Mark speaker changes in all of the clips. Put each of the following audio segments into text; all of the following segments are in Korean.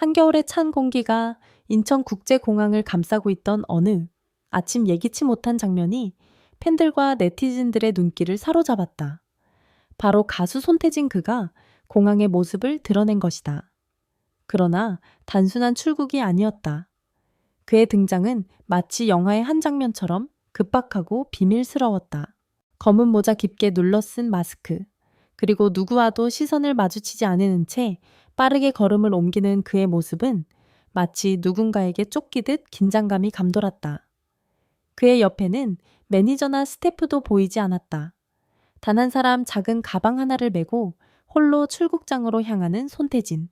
Speaker 1: 한겨울의 찬 공기가 인천국제공항을 감싸고 있던 어느 아침 예기치 못한 장면이 팬들과 네티즌들의 눈길을 사로잡았다. 바로 가수 손태진 그가 공항의 모습을 드러낸 것이다. 그러나 단순한 출국이 아니었다. 그의 등장은 마치 영화의 한 장면처럼 급박하고 비밀스러웠다. 검은 모자 깊게 눌러쓴 마스크, 그리고 누구와도 시선을 마주치지 않은 채 빠르게 걸음을 옮기는 그의 모습은 마치 누군가에게 쫓기듯 긴장감이 감돌았다. 그의 옆에는 매니저나 스태프도 보이지 않았다. 단 한 사람 작은 가방 하나를 메고 홀로 출국장으로 향하는 손태진.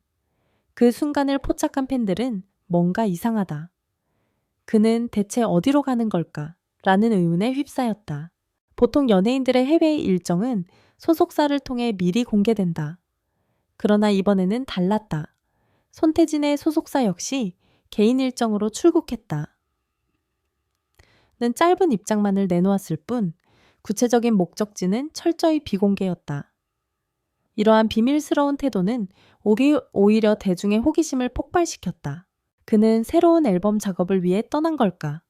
Speaker 1: 그 순간을 포착한 팬들은 뭔가 이상하다. 그는 대체 어디로 가는 걸까? 라는 의문에 휩싸였다. 보통 연예인들의 해외 일정은 소속사를 통해 미리 공개된다. 그러나 이번에는 달랐다. 손태진의 소속사 역시 개인 일정으로 출국했다. 는 짧은 입장만을 내놓았을 뿐 구체적인 목적지는 철저히 비공개였다. 이러한 비밀스러운 태도는 오히려 대중의 호기심을 폭발시켰다. 그는 새로운 앨범 작업을 위해 떠난 걸까?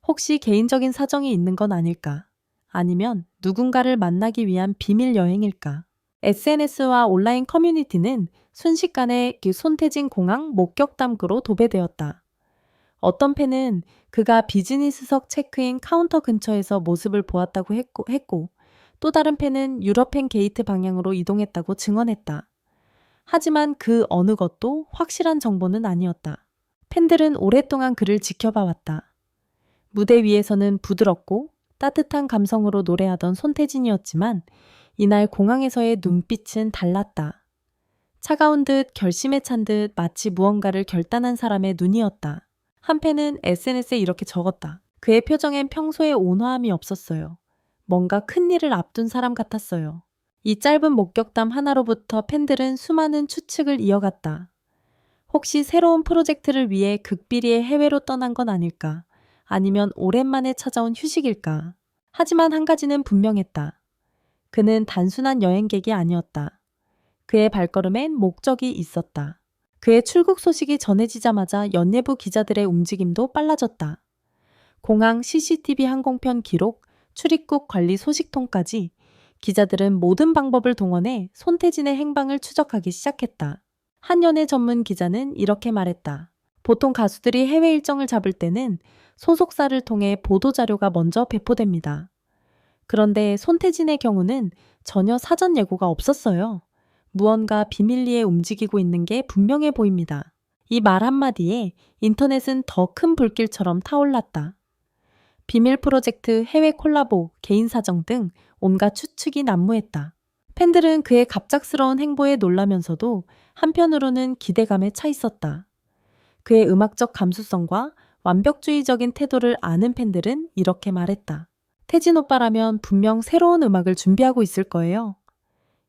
Speaker 1: 혹시 개인적인 사정이 있는 건 아닐까? 아니면 누군가를 만나기 위한 비밀 여행일까? SNS와 온라인 커뮤니티는 순식간에 손태진 공항 목격담구로 도배되었다. 어떤 팬은 그가 비즈니스석 체크인 카운터 근처에서 모습을 보았다고 했고 또 다른 팬은 유럽행 게이트 방향으로 이동했다고 증언했다. 하지만 그 어느 것도 확실한 정보는 아니었다. 팬들은 오랫동안 그를 지켜봐왔다. 무대 위에서는 부드럽고 따뜻한 감성으로 노래하던 손태진이었지만 이날 공항에서의 눈빛은 달랐다. 차가운 듯 결심에 찬 듯 마치 무언가를 결단한 사람의 눈이었다. 한 팬은 SNS에 이렇게 적었다. 그의 표정엔 평소에 온화함이 없었어요. 뭔가 큰 일을 앞둔 사람 같았어요. 이 짧은 목격담 하나로부터 팬들은 수많은 추측을 이어갔다. 혹시 새로운 프로젝트를 위해 극비리의 해외로 떠난 건 아닐까? 아니면 오랜만에 찾아온 휴식일까? 하지만 한 가지는 분명했다. 그는 단순한 여행객이 아니었다. 그의 발걸음엔 목적이 있었다. 그의 출국 소식이 전해지자마자 연예부 기자들의 움직임도 빨라졌다. 공항 CCTV 항공편 기록, 출입국 관리 소식통까지 기자들은 모든 방법을 동원해 손태진의 행방을 추적하기 시작했다. 한 연예 전문 기자는 이렇게 말했다. 보통 가수들이 해외 일정을 잡을 때는 소속사를 통해 보도자료가 먼저 배포됩니다. 그런데 손태진의 경우는 전혀 사전 예고가 없었어요. 무언가 비밀리에 움직이고 있는 게 분명해 보입니다. 이 말 한마디에 인터넷은 더 큰 불길처럼 타올랐다. 비밀 프로젝트, 해외 콜라보, 개인 사정 등 온갖 추측이 난무했다. 팬들은 그의 갑작스러운 행보에 놀라면서도 한편으로는 기대감에 차 있었다. 그의 음악적 감수성과 완벽주의적인 태도를 아는 팬들은 이렇게 말했다. 태진 오빠라면 분명 새로운 음악을 준비하고 있을 거예요.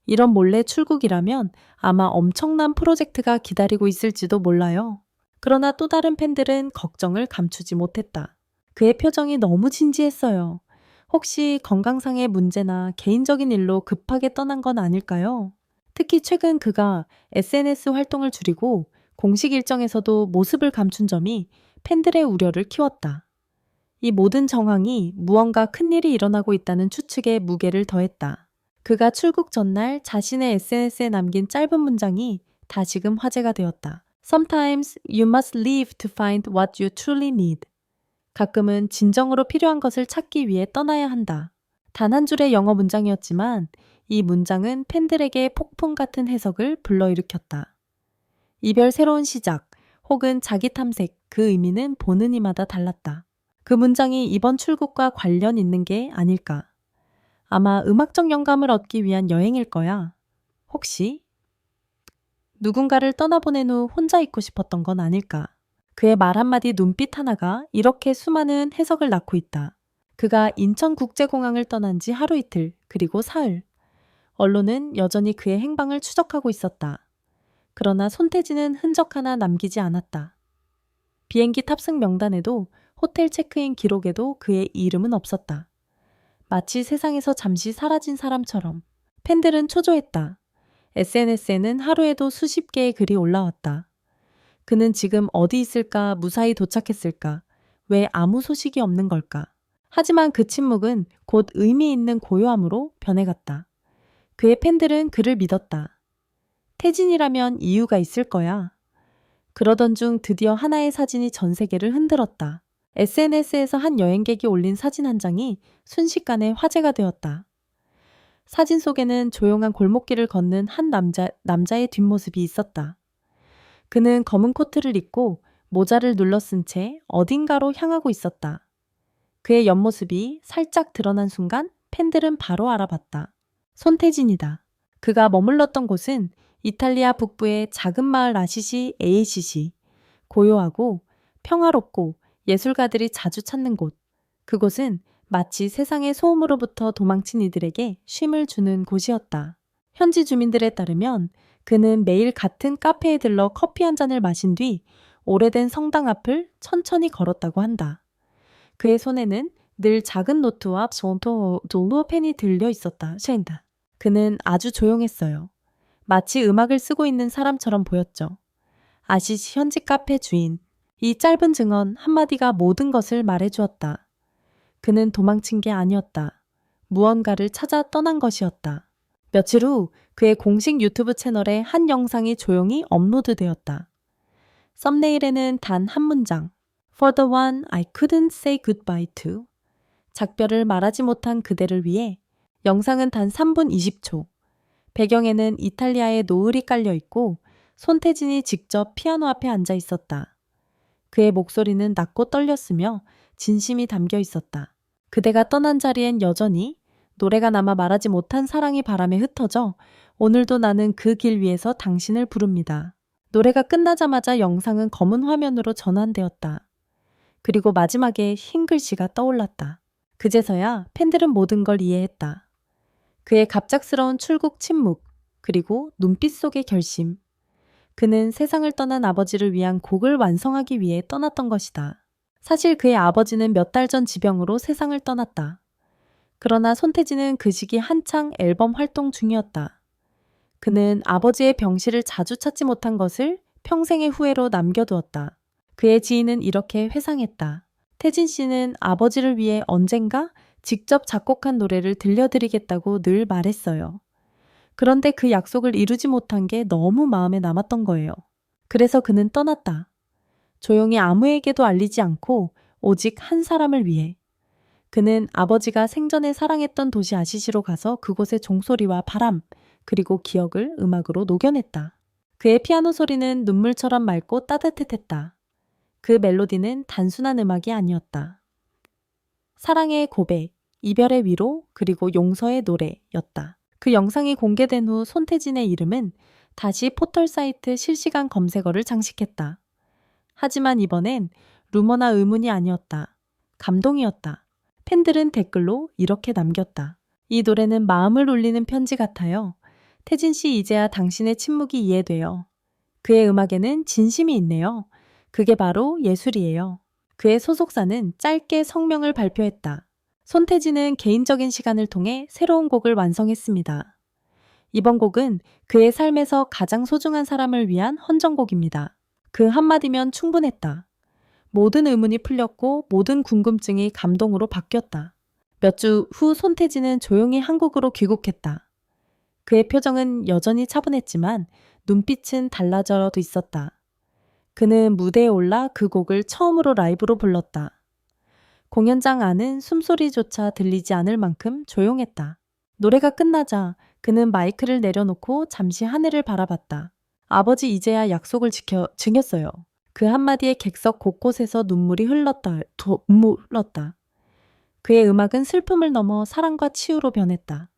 Speaker 1: 이런 몰래 출국이라면 아마 엄청난 프로젝트가 기다리고 있을지도 몰라요. 그러나 또 다른 팬들은 걱정을 감추지 못했다. 그의 표정이 너무 진지했어요. 혹시 건강상의 문제나 개인적인 일로 급하게 떠난 건 아닐까요? 특히 최근 그가 SNS 활동을 줄이고 공식 일정에서도 모습을 감춘 점이 팬들의 우려를 키웠다. 이 모든 정황이 무언가 큰일이 일어나고 있다는 추측에 무게를 더했다. 그가 출국 전날 자신의 SNS에 남긴 짧은 문장이 다시금 화제가 되었다. Sometimes you must leave to find what you truly need. 가끔은 진정으로 필요한 것을 찾기 위해 떠나야 한다. 단 한 줄의 영어 문장이었지만 이 문장은 팬들에게 폭풍 같은 해석을 불러일으켰다. 이별 새로운 시작 혹은 자기 탐색, 그 의미는 보는 이마다 달랐다. 그 문장이 이번 출국과 관련 있는 게 아닐까. 아마 음악적 영감을 얻기 위한 여행일 거야. 혹시 누군가를 떠나보낸 후 혼자 있고 싶었던 건 아닐까. 그의 말 한마디 눈빛 하나가 이렇게 수많은 해석을 낳고 있다. 그가 인천국제공항을 떠난 지 하루 이틀, 그리고 사흘. 언론은 여전히 그의 행방을 추적하고 있었다. 그러나 손태진은 흔적 하나 남기지 않았다. 비행기 탑승 명단에도 호텔 체크인 기록에도 그의 이름은 없었다. 마치 세상에서 잠시 사라진 사람처럼. 팬들은 초조했다. SNS에는 하루에도 수십 개의 글이 올라왔다. 그는 지금 어디 있을까? 무사히 도착했을까? 왜 아무 소식이 없는 걸까? 하지만 그 침묵은 곧 의미 있는 고요함으로 변해갔다. 그의 팬들은 그를 믿었다. 태진이라면 이유가 있을 거야. 그러던 중 드디어 하나의 사진이 전 세계를 흔들었다. SNS에서 한 여행객이 올린 사진 한 장이 순식간에 화제가 되었다. 사진 속에는 조용한 골목길을 걷는 한 남자의 뒷모습이 있었다. 그는 검은 코트를 입고 모자를 눌러쓴 채 어딘가로 향하고 있었다. 그의 옆모습이 살짝 드러난 순간 팬들은 바로 알아봤다. 손태진이다. 그가 머물렀던 곳은 이탈리아 북부의 작은 마을 아시시 에이시시. 고요하고 평화롭고 예술가들이 자주 찾는 곳. 그곳은 마치 세상의 소음으로부터 도망친 이들에게 쉼을 주는 곳이었다. 현지 주민들에 따르면 그는 매일 같은 카페에 들러 커피 한 잔을 마신 뒤 오래된 성당 앞을 천천히 걸었다고 한다. 그의 손에는 늘 작은 노트와 돌로펜이 들려 있었다. 쉔다. 그는 아주 조용했어요. 마치 음악을 쓰고 있는 사람처럼 보였죠. 아시시 현지 카페 주인. 이 짧은 증언 한마디가 모든 것을 말해주었다. 그는 도망친 게 아니었다. 무언가를 찾아 떠난 것이었다. 며칠 후 그의 공식 유튜브 채널에 한 영상이 조용히 업로드되었다. 썸네일에는 단 한 문장. For the one I couldn't say goodbye to. 작별을 말하지 못한 그대를 위해. 영상은 단 3분 20초. 배경에는 이탈리아의 노을이 깔려 있고 손태진이 직접 피아노 앞에 앉아 있었다. 그의 목소리는 낮고 떨렸으며 진심이 담겨 있었다. 그대가 떠난 자리엔 여전히 노래가 남아 말하지 못한 사랑이 바람에 흩어져 오늘도 나는 그 길 위에서 당신을 부릅니다. 노래가 끝나자마자 영상은 검은 화면으로 전환되었다. 그리고 마지막에 흰 글씨가 떠올랐다. 그제서야 팬들은 모든 걸 이해했다. 그의 갑작스러운 출국 침묵, 그리고 눈빛 속의 결심. 그는 세상을 떠난 아버지를 위한 곡을 완성하기 위해 떠났던 것이다. 사실 그의 아버지는 몇 달 전 지병으로 세상을 떠났다. 그러나 손태진은 그 시기 한창 앨범 활동 중이었다. 그는 아버지의 병실을 자주 찾지 못한 것을 평생의 후회로 남겨두었다. 그의 지인은 이렇게 회상했다. 태진 씨는 아버지를 위해 언젠가 직접 작곡한 노래를 들려드리겠다고 늘 말했어요. 그런데 그 약속을 이루지 못한 게 너무 마음에 남았던 거예요. 그래서 그는 떠났다. 조용히 아무에게도 알리지 않고 오직 한 사람을 위해. 그는 아버지가 생전에 사랑했던 도시 아시시로 가서 그곳의 종소리와 바람, 그리고 기억을 음악으로 녹여냈다. 그의 피아노 소리는 눈물처럼 맑고 따뜻했다. 그 멜로디는 단순한 음악이 아니었다. 사랑의 고백, 이별의 위로, 그리고 용서의 노래였다. 그 영상이 공개된 후 손태진의 이름은 다시 포털 사이트 실시간 검색어를 장식했다. 하지만 이번엔 루머나 의문이 아니었다. 감동이었다. 팬들은 댓글로 이렇게 남겼다. 이 노래는 마음을 울리는 편지 같아요. 태진 씨 이제야 당신의 침묵이 이해돼요. 그의 음악에는 진심이 있네요. 그게 바로 예술이에요. 그의 소속사는 짧게 성명을 발표했다. 손태진은 개인적인 시간을 통해 새로운 곡을 완성했습니다. 이번 곡은 그의 삶에서 가장 소중한 사람을 위한 헌정곡입니다. 그 한마디면 충분했다. 모든 의문이 풀렸고 모든 궁금증이 감동으로 바뀌었다. 몇 주 후 손태진은 조용히 한국으로 귀국했다. 그의 표정은 여전히 차분했지만 눈빛은 달라져 있었다. 그는 무대에 올라 그 곡을 처음으로 라이브로 불렀다. 공연장 안은 숨소리조차 들리지 않을 만큼 조용했다. 노래가 끝나자 그는 마이크를 내려놓고 잠시 하늘을 바라봤다. 아버지 이제야 약속을 지켰어요. 그 한마디에 객석 곳곳에서 눈물이 흘렀다. 그의 음악은 슬픔을 넘어 사랑과 치유로 변했다.